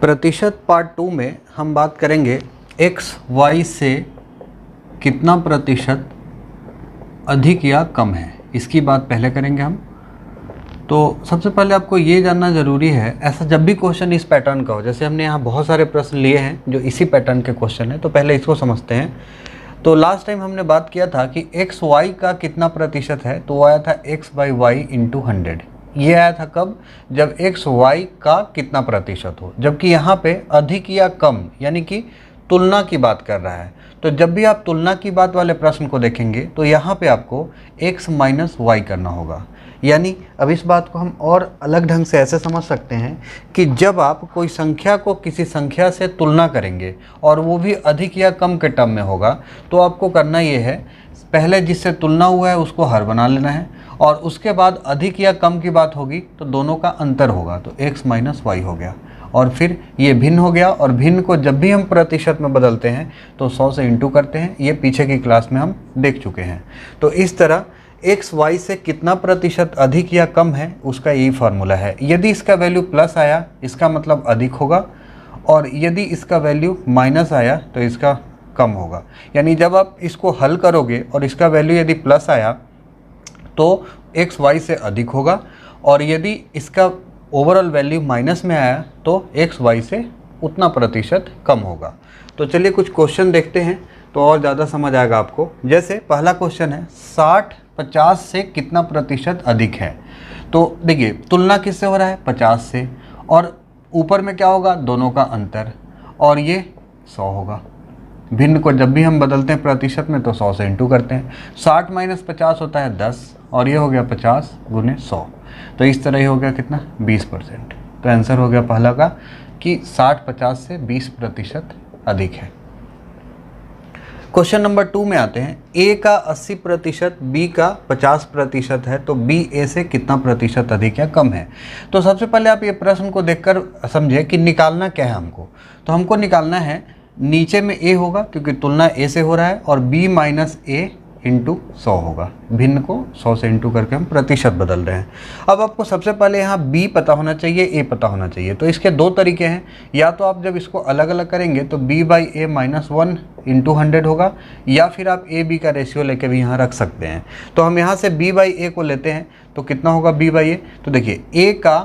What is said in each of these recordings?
प्रतिशत पार्ट 2 में हम बात करेंगे एक्स वाई से कितना प्रतिशत अधिक या कम है, इसकी बात पहले करेंगे हम। तो सबसे पहले आपको ये जानना ज़रूरी है, ऐसा जब भी क्वेश्चन इस पैटर्न का हो, जैसे हमने यहाँ बहुत सारे प्रश्न लिए हैं जो इसी पैटर्न के क्वेश्चन हैं, तो पहले इसको समझते हैं। तो लास्ट टाइम हमने बात किया था कि एक्स वाई का कितना प्रतिशत है, तो वो आया था एक्स बाई वाई इंटू 100। ये आया था कब? जब एक्स वाई का कितना प्रतिशत हो, जबकि यहाँ पे अधिक या कम यानी कि तुलना की बात कर रहा है। तो जब भी आप तुलना की बात वाले प्रश्न को देखेंगे तो यहाँ पे आपको x माइनस वाई करना होगा। यानी अब इस बात को हम और अलग ढंग से ऐसे समझ सकते हैं कि जब आप कोई संख्या को किसी संख्या से तुलना करेंगे और वो भी अधिक या कम के टर्म में होगा, तो आपको करना ये है, पहले जिससे तुलना हुआ है उसको हर बना लेना है, और उसके बाद अधिक या कम की बात होगी तो दोनों का अंतर होगा, तो x माइनस वाई हो गया। और फिर ये भिन्न हो गया, और भिन्न को जब भी हम प्रतिशत में बदलते हैं तो 100 से इंटू करते हैं। ये पीछे की क्लास में हम देख चुके हैं। तो इस तरह एक्स वाई से कितना प्रतिशत अधिक या कम है उसका यही फार्मूला है। यदि इसका वैल्यू प्लस आया इसका मतलब अधिक होगा, और यदि इसका वैल्यू माइनस आया तो इसका कम होगा। यानी जब आप इसको हल करोगे और इसका वैल्यू यदि प्लस आया तो एक्स वाई से अधिक होगा, और यदि इसका ओवरऑल वैल्यू माइनस में आया तो एक्स वाई से उतना प्रतिशत कम होगा। तो चलिए कुछ क्वेश्चन देखते हैं तो और ज़्यादा समझ आएगा आपको। जैसे पहला क्वेश्चन है 60-50 से कितना प्रतिशत अधिक है। तो देखिए तुलना किससे हो रहा है? 50 से, और ऊपर में क्या होगा? दोनों का अंतर, और ये 100 होगा। भिन्न को जब भी हम बदलते हैं प्रतिशत में तो 100 से इंटू करते हैं। 60 माइनस 50 होता है 10, और ये हो गया 50 गुने 100। तो इस तरह ही हो गया कितना? 20%। तो आंसर हो गया पहला का कि 60-50 से 20% अधिक है। क्वेश्चन नंबर 2 में आते हैं। ए का 80%, बी का 50% है, तो बी ए से कितना प्रतिशत अधिक या कम है। तो सबसे पहले आप ये प्रश्न को देखकर समझे कि निकालना क्या है हमको। तो हमको निकालना है, नीचे में ए होगा क्योंकि तुलना ए से हो रहा है, और बी माइनस ए इंटू 100 होगा। भिन्न को 100 से इंटू करके हम प्रतिशत बदल रहे हैं। अब आपको सबसे पहले यहाँ बी पता होना चाहिए, ए पता होना चाहिए। तो इसके दो तरीके हैं, या तो आप जब इसको अलग अलग करेंगे तो B by A minus 1 into 100 होगा, या फिर आप ए बी का रेशियो लेके भी यहाँ रख सकते हैं। तो हम यहाँ से बी बाई ए को लेते हैं तो कितना होगा बी बाई ए। तो देखिए ए का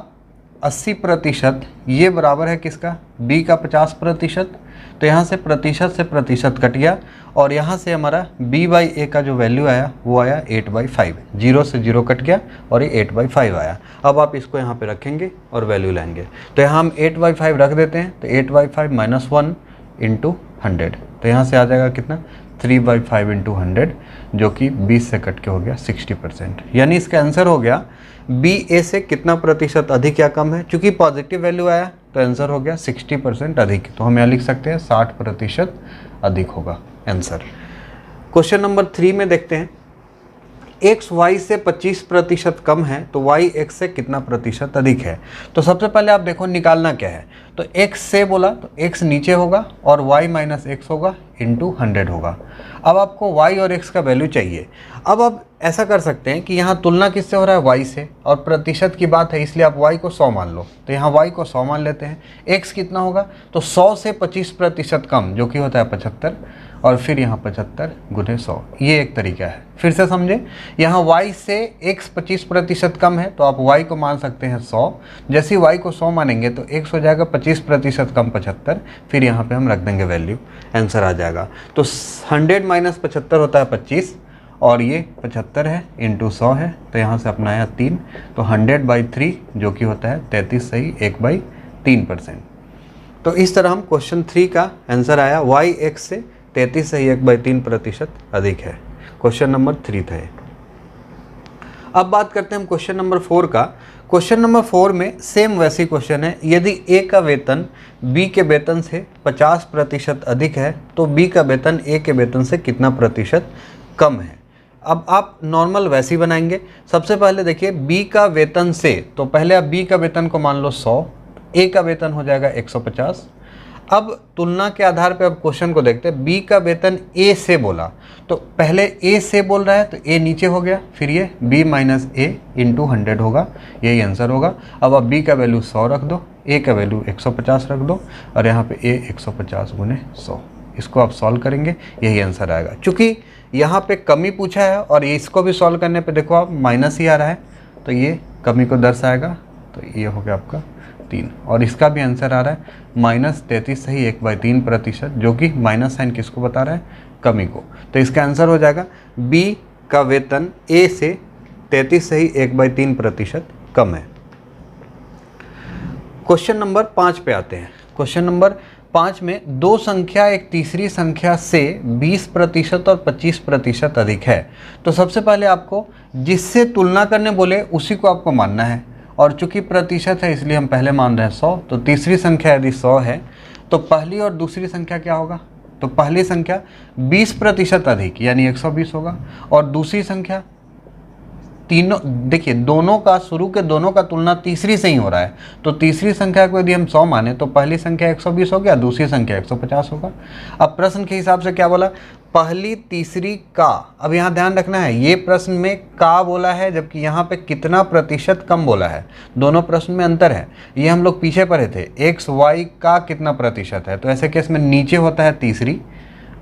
80% ये बराबर है किसका? बी का 50%। तो यहाँ से प्रतिशत कट गया, और यहाँ से हमारा b बाई ए का जो वैल्यू आया वो आया 8/5। 0 से 0 कट गया और ये 8/5 आया। अब आप इसको यहाँ पे रखेंगे और वैल्यू लेंगे, तो यहाँ हम 8/5 रख देते हैं। तो 8/5 माइनस 1 इंटू 100, तो यहाँ से आ जाएगा कितना? 3/5 इंटू 100, जो कि 20 से कट के हो गया 60%। यानी इसका आंसर हो गया बी ए से कितना प्रतिशत अधिक या कम है। चूँकि पॉजिटिव वैल्यू आया तो आंसर हो गया 60% अधिक। तो हम यहाँ लिख सकते हैं 60% अधिक होगा आंसर। क्वेश्चन नंबर 3 में देखते हैं। एक्स वाई से 25% कम है, तो वाई एक्स से कितना प्रतिशत अधिक है। तो सबसे पहले आप देखो निकालना क्या है। तो एक्स से बोला तो एक्स नीचे होगा, और वाई माइनस एक्स होगा इंटू 100 होगा। अब आपको वाई और एक्स का वैल्यू चाहिए। अब आप ऐसा कर सकते हैं कि यहाँ तुलना किससे हो रहा है? वाई से, और प्रतिशत की बात है इसलिए आप वाई को 100 मान लो। तो यहाँ वाई को 100 मान लेते हैं। एक्स कितना होगा? तो 100 से 25% कम, जो कि होता है 75, और फिर यहाँ 75 गुने 100। ये एक तरीका है। फिर से समझे, यहाँ y से x 25% कम है, तो आप y को मान सकते हैं 100। जैसे ही y को 100 मानेंगे तो x हो जाएगा 25% कम 75, फिर यहाँ पे हम रख देंगे वैल्यू, आंसर आ जाएगा। तो 100 माइनस 75 होता है 25, और ये 75 है इंटू 100 है, तो यहाँ से अपना आया 3। तो 100/3 जो कि होता है 33 सही 1/3%। तो इस तरह हम क्वेश्चन 3 का आंसर आया, y x से 33 सही 1/3% अधिक है। क्वेश्चन नंबर 3 था। अब बात करते हैं हम क्वेश्चन नंबर 4 का। क्वेश्चन नंबर 4 में सेम वैसी क्वेश्चन है। यदि ए का वेतन बी के वेतन से 50% अधिक है, तो बी का वेतन ए के वेतन से कितना प्रतिशत कम है। अब आप नॉर्मल वैसे ही बनाएंगे। सबसे पहले देखिए बी का वेतन से, तो पहले आप बी का वेतन को मान लो 100, ए का वेतन हो जाएगा 150। अब तुलना के आधार पे अब क्वेश्चन को देखते हैं। बी का वेतन ए से बोला, तो पहले ए से बोल रहा है तो ए नीचे हो गया, फिर ये बी माइनस ए इंटू 100 होगा, यही आंसर होगा। अब बी का वैल्यू 100 रख दो, ए का वैल्यू 150 रख दो, और यहाँ पे ए 150 गुने 100, इसको आप सॉल्व करेंगे, यही आंसर आएगा। चूँकि यहाँ पे कमी पूछा है और इसको भी सॉल्व करने पे देखो आप माइनस ही आ रहा है, तो ये कमी को दर्शाएगा, तो ये हो गया आपका 3, और इसका भी आंसर आ रहा है -33 सही 1/3%, जो कि माइनस साइन किसको बता रहा है, कमी को। तो इसका आंसर हो जाएगा बी का वेतन ए से 33 सही 1/3% कम है। क्वेश्चन नंबर 5 पे आते हैं। क्वेश्चन नंबर 5 में दो संख्या एक तीसरी संख्या से 20% और 25% अधिक है। तो सबसे पहले आपको जिससे तुलना करने बोले उसी को आपको मानना है, और चूंकि प्रतिशत है इसलिए हम पहले मान रहे हैं 100। तो तीसरी संख्या यदि 100 है तो पहली और दूसरी संख्या क्या होगा, तो पहली संख्या 20% अधिक यानी 120 होगा, और दूसरी संख्या तीनों, देखिए दोनों का शुरू के दोनों का तुलना तीसरी से ही हो रहा है, तो तीसरी संख्या को यदि हम 100 माने तो पहली संख्या 120 हो गया, दूसरी संख्या 150 होगा। अब प्रश्न के हिसाब से क्या बोला, पहली तीसरी का, अब यहाँ ध्यान रखना है ये प्रश्न में का बोला है जबकि यहाँ पे कितना प्रतिशत कम बोला है, दोनों प्रश्न में अंतर है। ये हम लोग पीछे पढ़े थे एक्स वाई का कितना प्रतिशत है, तो ऐसे केस में नीचे होता है तीसरी,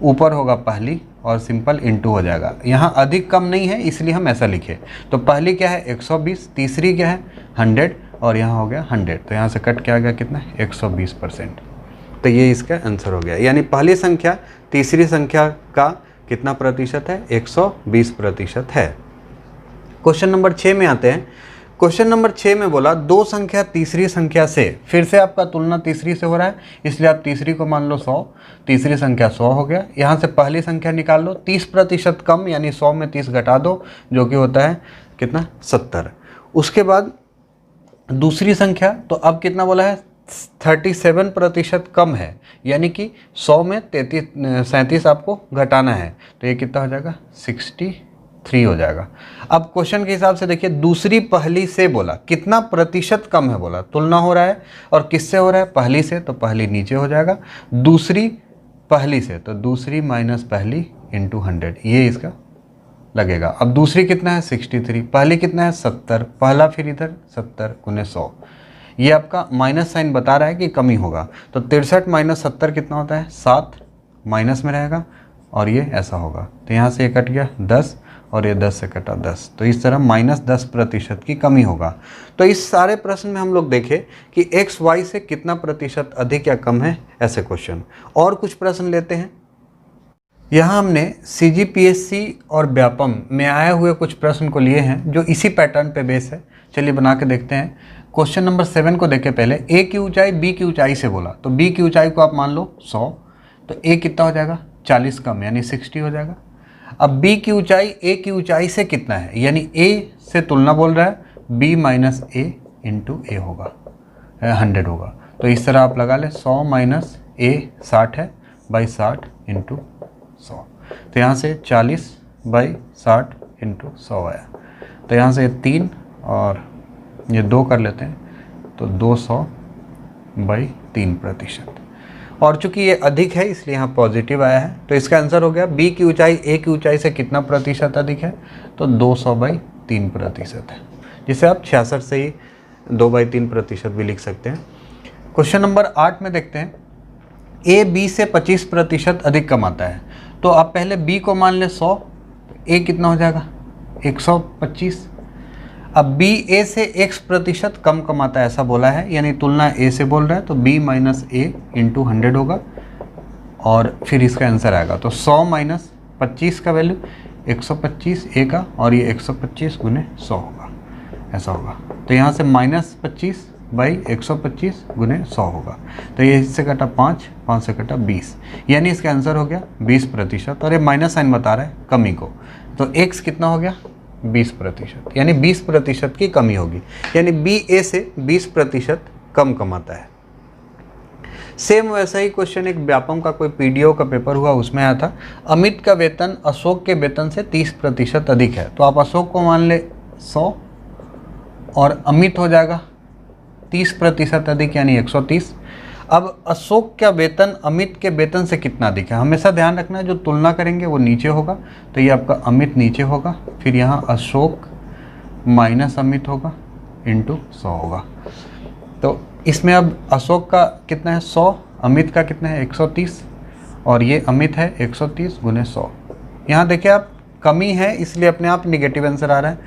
ऊपर होगा पहली, और सिंपल इंटू हो जाएगा। यहाँ अधिक कम नहीं है इसलिए हम ऐसा लिखे, तो पहली क्या है 120, तीसरी क्या है 100, और यहाँ हो गया 100, तो यहाँ से कट क्या आ गया कितना 120%। तो ये इसका आंसर हो गया, यानी पहली संख्या तीसरी संख्या का कितना प्रतिशत है, 120% है। क्वेश्चन नंबर 6 में आते हैं। क्वेश्चन नंबर 6 में बोला दो संख्या तीसरी संख्या से, फिर से आपका तुलना तीसरी से हो रहा है इसलिए आप तीसरी को मान लो 100, तीसरी संख्या 100 हो गया। यहाँ से पहली संख्या निकाल लो 30% कम, यानी 100 में 30 घटा दो जो कि होता है कितना 70। उसके बाद दूसरी संख्या, तो अब कितना बोला है 37% कम है, यानी कि 100 में 37 आपको घटाना है, तो ये कितना हो जाएगा 63 हो जाएगा। अब क्वेश्चन के हिसाब से देखिए दूसरी पहली से बोला कितना प्रतिशत कम है, बोला तुलना हो रहा है और किससे हो रहा है, पहली से, तो पहली नीचे हो जाएगा, दूसरी पहली से, तो दूसरी माइनस पहली इंटू 100, ये इसका लगेगा। अब दूसरी कितना है 63, पहली कितना है 70, पहला फिर इधर 70 गुने 100, ये आपका माइनस साइन बता रहा है कि कमी होगा, तो 63 माइनस 70 कितना होता है 7, माइनस में रहेगा, और ये ऐसा होगा, तो यहाँ से ये कट गया 10, और ये 10 से कटा 10, तो इस तरह -10% की कमी होगा। तो इस सारे प्रश्न में हम लोग देखें कि एक्स वाई से कितना प्रतिशत अधिक या कम है, ऐसे क्वेश्चन। और कुछ प्रश्न लेते हैं। यहाँ हमने CGPSC और व्यापम में आए हुए कुछ प्रश्न को लिए हैं जो इसी पैटर्न पे बेस है। चलिए बना के देखते हैं। क्वेश्चन नंबर 7 को देखें पहले। ए की ऊंचाई बी की ऊंचाई से बोला, तो बी की ऊंचाई को आप मान लो 100, तो ए कितना हो जाएगा 40 कम यानी 60 हो जाएगा। अब बी की ऊंचाई ए की ऊंचाई से कितना है, यानी ए से तुलना बोल रहा है, बी माइनस ए इंटू ए होगा 100 होगा, तो इस तरह आप लगा ले 100 माइनस ए 60 है बाई 60 इंटू 100, तो यहाँ से 40 बाई 60 इंटू 100 आया, तो यहाँ से 3 और ये 2 कर लेते हैं, तो 200 बाई 3%, और चूंकि ये अधिक है इसलिए यहाँ पॉजिटिव आया है, तो इसका आंसर हो गया बी की ऊंचाई ए की ऊंचाई से कितना प्रतिशत अधिक है, तो 200 बाई 3% है, जिसे आप 66 से ही 2/3% भी लिख सकते हैं। क्वेश्चन नंबर 8 में देखते हैं। ए बी से 25% अधिक कमाता है, तो आप पहले बी को मान लें 100, ए कितना हो जाएगा 125। अब बी ए से x% कम कमाता है ऐसा बोला है, यानी तुलना ए से बोल रहा है, तो b माइनस ए इंटू 100 होगा, और फिर इसका आंसर आएगा, तो 100 माइनस 25 का वैल्यू 125 ए का, और ये 125 गुने 100 होगा, ऐसा होगा, तो यहाँ से -25 बाई 125 गुने 100 होगा, तो ये इससे कटा 5, 5 से कटा 20, यानी इसका आंसर हो गया 20%, और ये माइनस साइन बता रहा है कमी को, तो x कितना हो गया 20%, यानी 20% की कमी होगी, यानी बी ए से 20% कम कमाता है। सेम वैसा ही क्वेश्चन एक व्यापम का कोई पीडीओ का पेपर हुआ उसमें आया था। अमित का वेतन अशोक के वेतन से 30% अधिक है, तो आप अशोक को मान ले 100 और अमित हो जाएगा 30% अधिक यानी 130। अब अशोक का वेतन अमित के वेतन से कितना अधिक है। हमेशा ध्यान रखना है जो तुलना करेंगे वो नीचे होगा, तो ये आपका अमित नीचे होगा, फिर यहाँ अशोक माइनस अमित होगा इंटू 100 होगा। तो इसमें अब अशोक का कितना है 100, अमित का कितना है 130, और ये अमित है 130 गुने 100। यहाँ देखिए आप कमी है इसलिए अपने आप निगेटिव आंसर आ रहा है,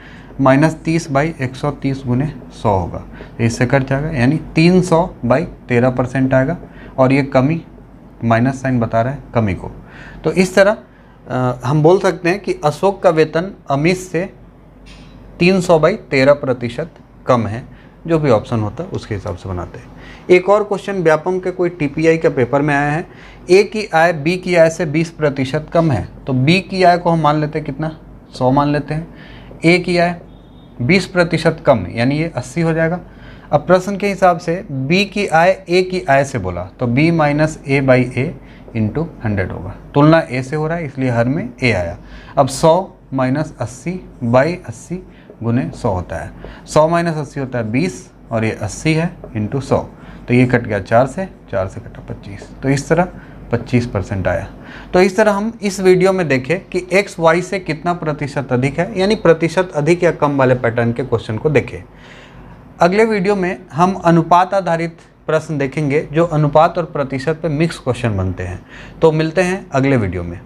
-30/130 गुने 100 होगा, इससे कट जाएगा, यानी 300/13% आएगा, और ये कमी माइनस साइन बता रहा है कमी को। तो इस तरह हम बोल सकते हैं कि अशोक का वेतन अमित से 300/13% कम है। जो भी ऑप्शन होता है उसके हिसाब से बनाते हैं। एक और क्वेश्चन व्यापम के कोई टीपीआई का पेपर में आया है, ए की आय बी की आय से 20% कम है, तो बी की आय को हम मान लेते हैं कितना 100 मान लेते हैं, ए की आय 20% कम यानी ये 80 हो जाएगा। अब प्रश्न के हिसाब से बी की आय ए की आय से बोला, तो b minus A by A into 100 होगा, तुलना ए से हो रहा है इसलिए हर में ए आया। अब 100 माइनस 80/80 गुने 100 होता है, 100 माइनस 80 होता है 20, और ये 80 है इंटू 100, तो ये कट गया 4 से कटा 25, तो इस तरह 25% आया। तो इस तरह हम इस वीडियो में देखें कि एक्स वाई से कितना प्रतिशत अधिक है, यानी प्रतिशत अधिक या कम वाले पैटर्न के क्वेश्चन को देखें। अगले वीडियो में हम अनुपात आधारित प्रश्न देखेंगे जो अनुपात और प्रतिशत पे मिक्स क्वेश्चन बनते हैं। तो मिलते हैं अगले वीडियो में।